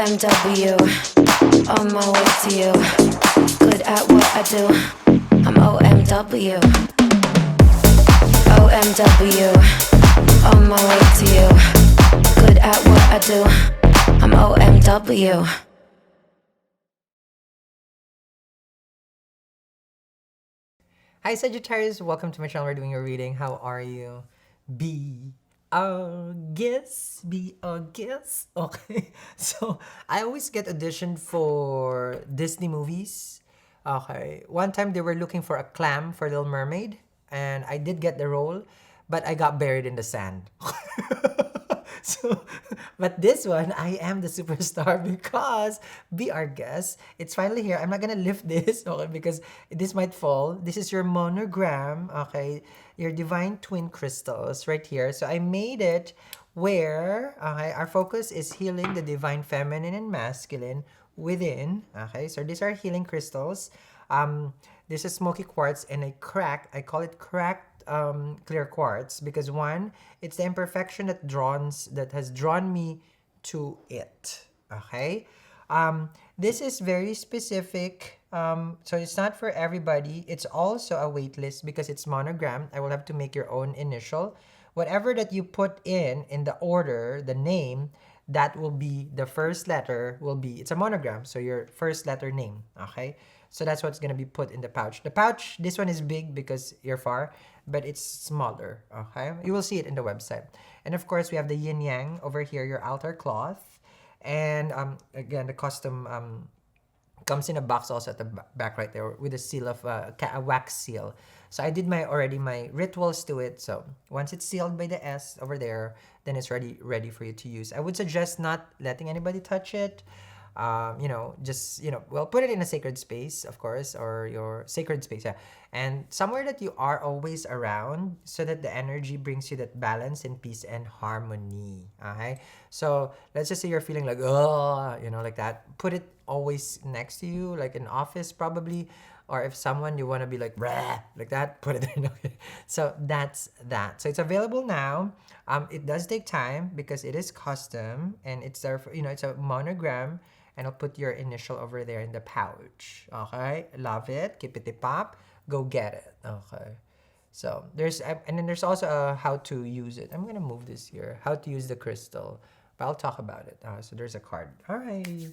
OMW, on my way to you. Good at what I do. I'm OMW. OMW, on my way to you. Good at what I do. I'm OMW. Hi Sagittarius, welcome to my channel. We're doing your reading. How are you? Be a guess. Be a guess. Okay. So I always get auditioned for Disney movies. Okay. One time they were looking for a clam for Little Mermaid, and I did get the role, but I got buried in the sand. So, but this one, I am the superstar because be our guest. It's finally here. I'm not gonna lift this, okay, because this might fall. This is your monogram, okay, your divine twin crystals right here. So I made it where, okay, our focus is healing the divine feminine and masculine within. Okay, so these are healing crystals. This is smoky quartz, and I call it cracked clear quartz because one, it's the imperfection that has drawn me to it. Okay, this is very specific. So it's not for everybody. It's also a wait list because it's monogram. I will have to make your own initial. Whatever that you put in the order, the name, that will be the first letter will be, it's a monogram, so your first letter name, okay? So that's what's gonna be put in the pouch. The pouch, this one is big because you're far, but it's smaller, okay? You will see it in the website. And of course, we have the yin yang over here, your altar cloth. And again, the custom comes in a box also at the back right there with a seal of a wax seal. So I did my rituals to it. So once it's sealed by the S over there, then it's ready for you to use. I would suggest not letting anybody touch it. Just well, put it in a sacred space, of course, or your sacred space, yeah, and somewhere that you are always around, so that the energy brings you that balance and peace and harmony. Okay, so let's just say you're feeling like like that. Put it always next to you, like in office probably, or if someone you want to be like rah, like that, put it there. So that's that. So it's available now. It does take time because it is custom and it's there for, it's a monogram, and I'll put your initial over there in the pouch. Okay, love it. Keep it pop. Go get it. Okay. So and then there's also how to use it. I'm gonna move this here. How to use the crystal, but I'll talk about it. So there's a card. All right.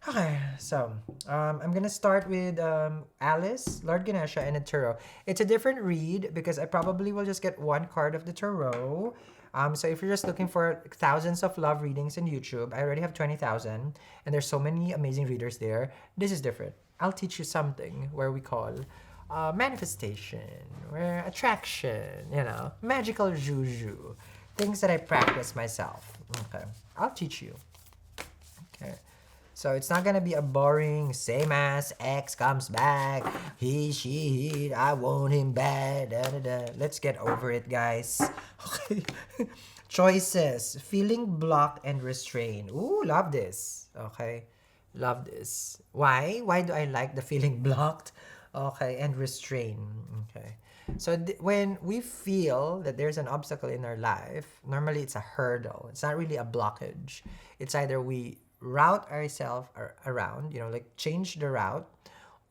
Okay, so I'm gonna start with Alice, Lord Ganesha, and a tarot. It's a different read because I probably will just get one card of the tarot. So if you're just looking for thousands of love readings on YouTube, I already have 20,000, and there's so many amazing readers there. This is different. I'll teach you something where we call manifestation, where attraction, magical juju, things that I practice myself. Okay, I'll teach you. Okay. So it's not gonna be a boring same as X comes back. He, she, he, I want him bad. Da, da, da. Let's get over it, guys. Okay. Choices. Feeling blocked and restrained. Ooh, love this. Okay. Love this. Why? Why do I like the feeling blocked? Okay, and restrained. Okay. So when we feel that there's an obstacle in our life, normally it's a hurdle. It's not really a blockage. It's either we route ourselves around, like change the route,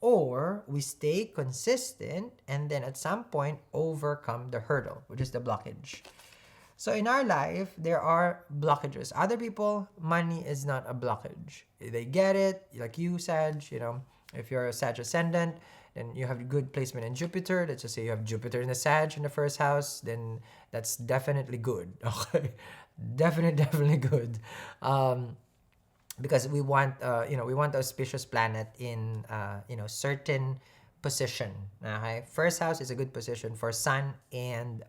or we stay consistent and then at some point overcome the hurdle, which is the blockage. So in our life, there are blockages. Other people, money is not a blockage. They get it, like you, Sag, if you're a Sag ascendant, then you have good placement in Jupiter. Let's just say you have Jupiter in the Sag in the first house, then that's definitely good. Okay, definitely good. Because we want we want the auspicious planet in certain position. Okay, first house is a good position for Sun and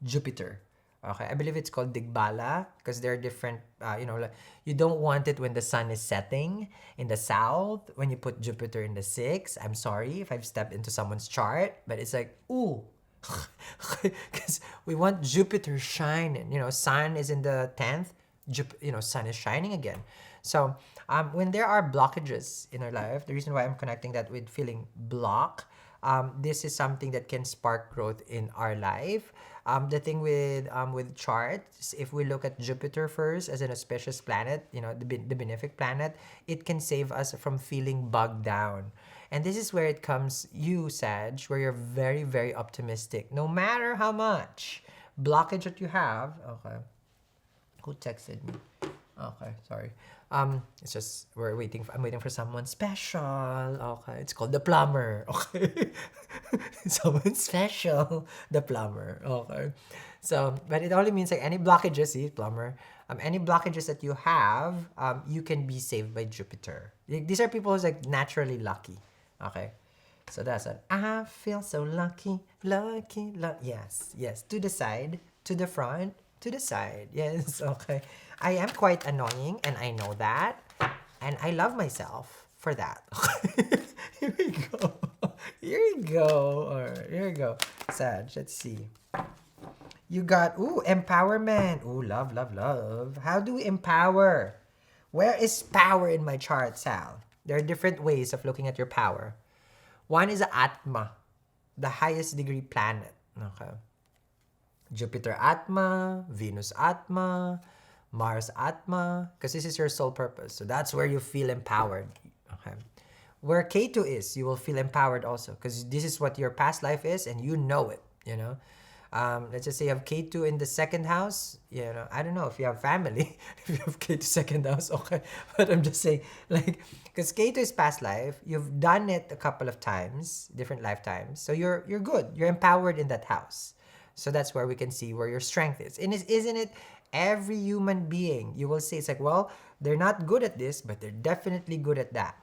Jupiter. Okay, I believe it's called Digbala because they're different. Like, you don't want it when the sun is setting in the south. When you put Jupiter in the sixth, I'm sorry if I've stepped into someone's chart, but it's like ooh, because we want Jupiter shining. Sun is in the 10th. Sun is shining again. So when there are blockages in our life, the reason why I'm connecting that with feeling block, this is something that can spark growth in our life. The thing with charts, if we look at Jupiter first as an auspicious planet, the benefic planet, it can save us from feeling bogged down. And this is where it comes, you, Sag, where you're very, very optimistic. No matter how much blockage that you have. Okay. Who texted me? Okay, sorry. It's just I'm waiting for someone special. Okay, it's called the plumber. Okay, someone special, the plumber. Okay, so but it only means like any blockages, see, plumber. Any blockages that you have, you can be saved by Jupiter. These are people who's like naturally lucky. Okay, so that's it. I feel so lucky, lucky, lucky. Yes. To the side, to the front, to the side. Yes, okay. I am quite annoying, and I know that. And I love myself for that. Here we go. Here we go. All right, here we go. Sag, let's see. You got, empowerment. Ooh, love, love, love. How do we empower? Where is power in my chart, Sal? There are different ways of looking at your power. One is Atma, the highest degree planet. Okay. Jupiter Atma, Venus Atma, Mars Atma, because this is your sole purpose. So that's where you feel empowered. Okay. Where K2 is, you will feel empowered also, because this is what your past life is, and you know it, Let's just say you have K2 in the second house, I don't know if you have family, if you have K2 second house, okay. But I'm just saying, like, because K2 is past life, you've done it a couple of times, different lifetimes. So you're good. You're empowered in that house. So that's where we can see where your strength is. And isn't it every human being, you will say, it's like, well, they're not good at this, but they're definitely good at that.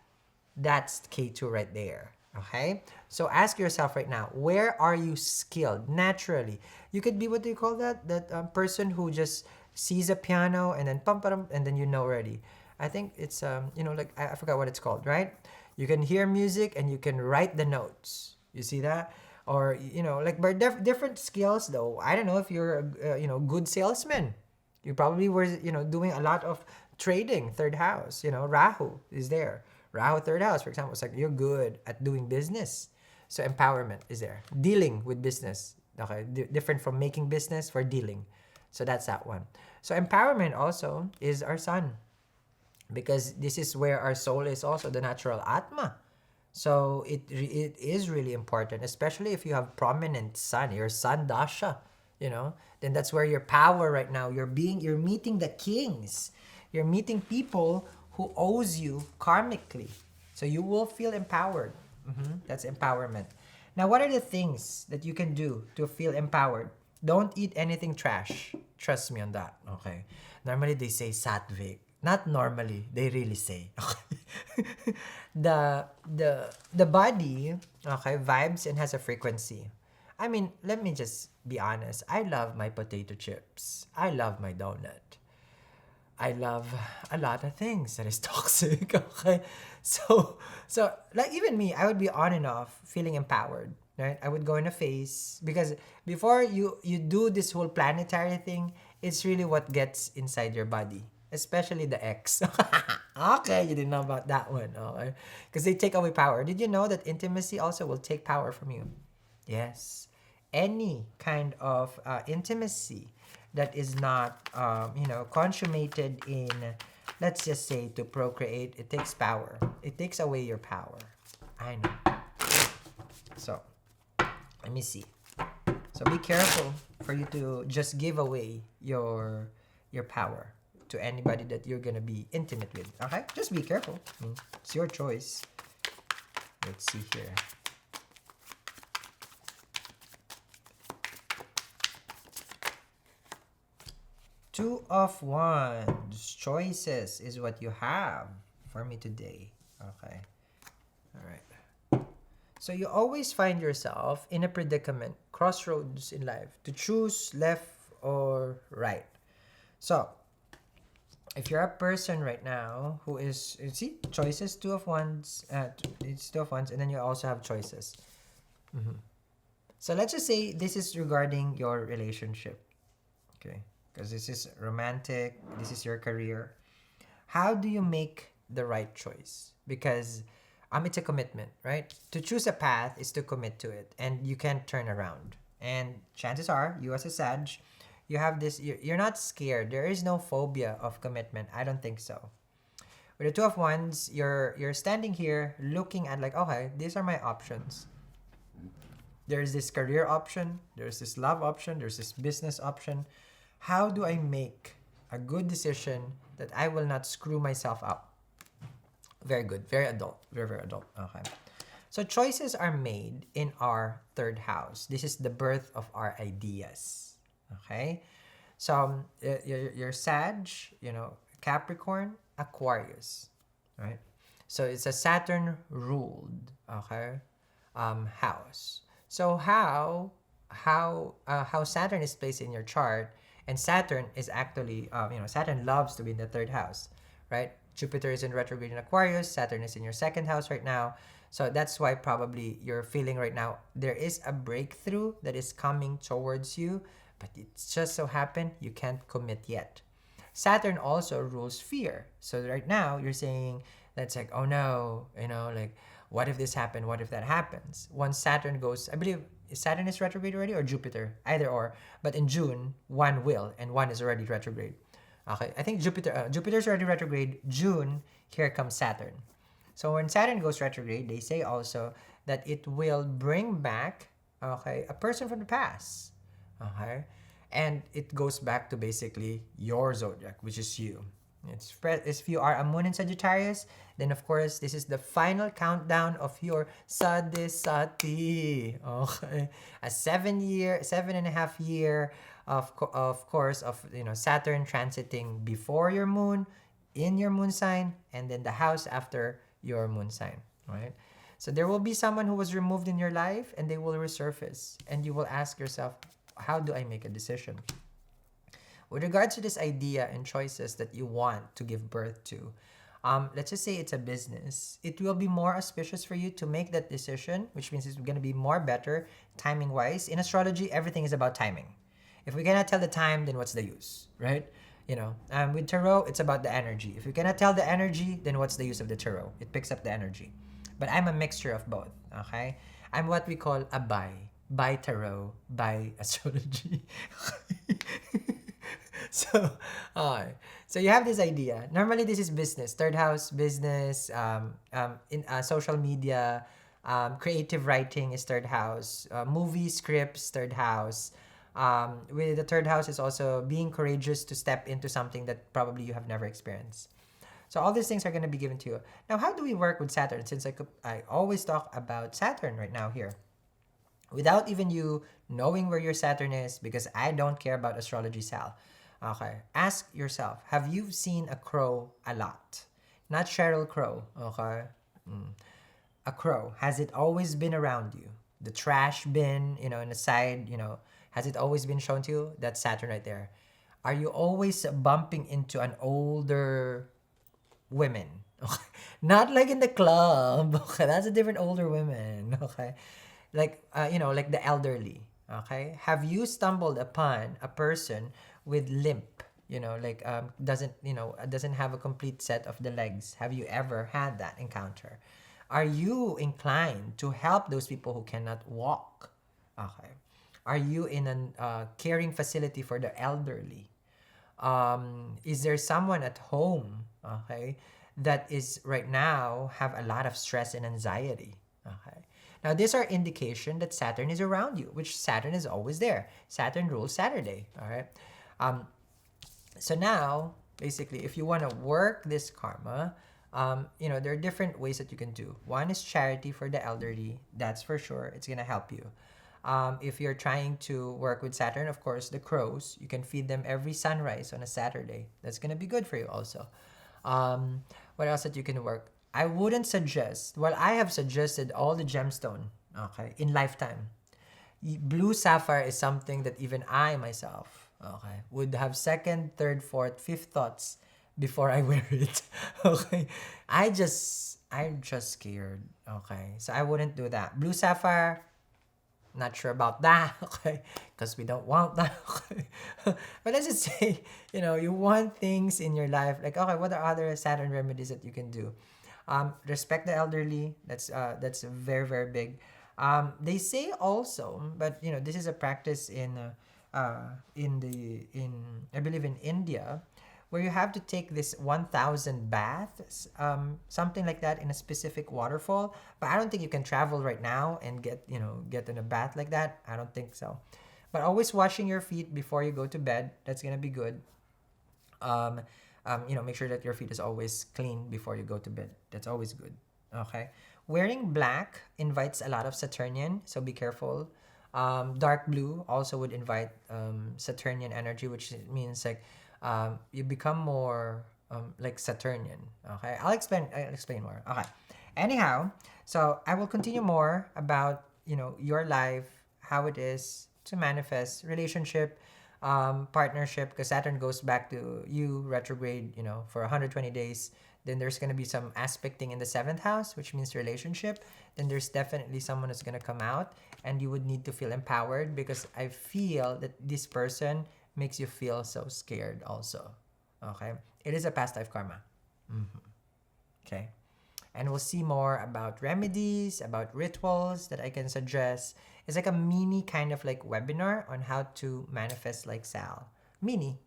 That's K2 right there. Okay? So ask yourself right now, where are you skilled naturally? You could be, what do you call that? That person who just sees a piano and then pum and then already. I think it's like I forgot what it's called, right? You can hear music and you can write the notes. You see that? Or like by different skills though. I don't know if you're a good salesman. You probably were doing a lot of trading, third house. Rahu is there. Rahu third house, for example, it's like you're good at doing business. So empowerment is there. Dealing with business. Okay, different from making business for dealing. So that's that one. So empowerment also is our sun, because this is where our soul is also the natural Atma. So it is really important, especially if you have prominent sun, your sun dasha, then that's where your power right now, you're meeting the kings. You're meeting people who owes you karmically. So you will feel empowered. That's empowerment. Now, what are the things that you can do to feel empowered? Don't eat anything trash. Trust me on that. Okay. Normally they say sattvic. Not normally, they really say. Okay. The body, okay, vibes and has a frequency. I mean, let me just be honest. I love my potato chips. I love my donut. I love a lot of things that is toxic. Okay. So like even me, I would be on and off feeling empowered. Right? I would go in a phase because before you do this whole planetary thing, it's really what gets inside your body. Especially the X. Okay, you didn't know about that one. Okay. Because they take away power. Did you know that intimacy also will take power from you? Yes. Any kind of intimacy that is not, consummated in, let's just say, to procreate, it takes power. It takes away your power. I know. So, let me see. So be careful for you to just give away your power to anybody that you're gonna be intimate with. Okay? Just be careful. It's your choice. Let's see here. Two of Wands. Choices is what you have for me today. Okay. All right. So you always find yourself in a predicament, crossroads in life, to choose left or right. So, if you're a person right now who is, you see, choices, two of wands, it's two of wands, and then you also have choices. So let's just say this is regarding your relationship, okay? Because this is romantic, this is your career. How do you make the right choice? Because it's a commitment, right? To choose a path is to commit to it, and you can't turn around. And chances are, you as a Sag, you have this, you're not scared. There is no phobia of commitment. I don't think so. With the Two of Wands, you're standing here looking at like, okay, these are my options. There's this career option, there's this love option, there's this business option. How do I make a good decision that I will not screw myself up? Very good, very adult, very, very adult. Okay. So choices are made in our third house. This is the birth of our ideas. Okay. So your Sag, Capricorn, Aquarius, right? So it's a Saturn ruled, okay, house. So how Saturn is placed in your chart, and Saturn is actually Saturn loves to be in the third house, right? Jupiter is in retrograde in Aquarius, Saturn is in your second house right now. So that's why probably you're feeling right now there is a breakthrough that is coming towards you, but it's just so happened you can't commit yet. Saturn also rules fear. So right now you're saying that's like, oh no, like what if this happened? What if that happens? Once Saturn goes, I believe Saturn is retrograde already or Jupiter, either or. But in June, one will, and one is already retrograde. Okay, I think Jupiter's already retrograde. June, here comes Saturn. So when Saturn goes retrograde, they say also that it will bring back, okay, a person from the past. Okay, and it goes back to basically your zodiac, which is you. If you are a moon in Sagittarius, then of course this is the final countdown of your Sadisati. Okay, a 7.5 year of course of Saturn transiting before your moon, in your moon sign, and then the house after your moon sign. Right. So there will be someone who was removed in your life, and they will resurface, and you will ask yourself, how do I make a decision? With regards to this idea and choices that you want to give birth to, let's just say it's a business. It will be more auspicious for you to make that decision, which means it's going to be more better timing-wise. In astrology, everything is about timing. If we cannot tell the time, then what's the use, right? With tarot, it's about the energy. If you cannot tell the energy, then what's the use of the tarot? It picks up the energy. But I'm a mixture of both, okay? I'm what we call a bi tarot, bi astrology. So, so you have this idea. Normally, this is business, third house business. In social media, creative writing is third house. Movie scripts, third house. With the third house is also being courageous to step into something that probably you have never experienced. So all these things are going to be given to you. Now, how do we work with Saturn? Since I always talk about Saturn right now here, without even you knowing where your Saturn is, because I don't care about astrology, Sal. Okay, ask yourself, have you seen a crow a lot? Not Sheryl Crow, okay? A crow. Has it always been around you? The trash bin, in the side, has it always been shown to you? That's Saturn right there. Are you always bumping into an older women? Okay? Not like in the club, okay? That's a different older women, okay? Like, like the elderly, okay? Have you stumbled upon a person with limp, doesn't have a complete set of the legs? Have you ever had that encounter? Are you inclined to help those people who cannot walk? Okay. Are you in a caring facility for the elderly? Is there someone at home, okay, that is right now have a lot of stress and anxiety? Okay. Now, these are indication that Saturn is around you, which Saturn is always there. Saturn rules Saturday, all right? So now, basically, if you want to work this karma, there are different ways that you can do. One is charity for the elderly. That's for sure. It's going to help you. If you're trying to work with Saturn, of course, the crows, you can feed them every sunrise on a Saturday. That's going to be good for you also. What else that you can work? I wouldn't suggest, I have suggested all the gemstone, okay, in lifetime. Blue sapphire is something that even I myself, okay, would have second, third, fourth, fifth thoughts before I wear it. Okay. I'm just scared. Okay. So I wouldn't do that. Blue sapphire, not sure about that, okay? Because we don't want that, okay? But let's just say, you want things in your life, like, okay, what are other Saturn remedies that you can do? Respect the elderly. That's very, very big. They say also, but you know, this is a practice in I believe in India, where you have to take this 1,000 baths, something like that, in a specific waterfall. But I don't think you can travel right now and get in a bath like that. I don't think so. But always washing your feet before you go to bed. That's gonna be good. Um, Make sure that your feet is always clean before you go to bed. That's always good. Okay. Wearing black invites a lot of Saturnian, so be careful. Dark blue also would invite Saturnian energy, which means like you become more like Saturnian. Okay, I'll explain more. Okay. Anyhow, so I will continue more about your life, how it is to manifest relationship, partnership, because Saturn goes back to you retrograde, for 120 days. Then there's gonna be some aspecting in the seventh house, which means relationship. Then there's definitely someone who's gonna come out, and you would need to feel empowered because I feel that this person makes you feel so scared also. Okay, it is a past life karma. Okay, and we'll see more about remedies, about rituals that I can suggest. It's like a mini kind of like webinar on how to manifest like Sal. Mini.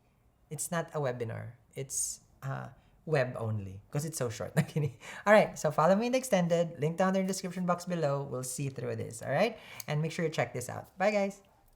It's not a webinar. It's web only because it's so short. All right, so follow me in the extended. Link down there in the description box below. We'll see through this. All right, and make sure you check this out. Bye, guys.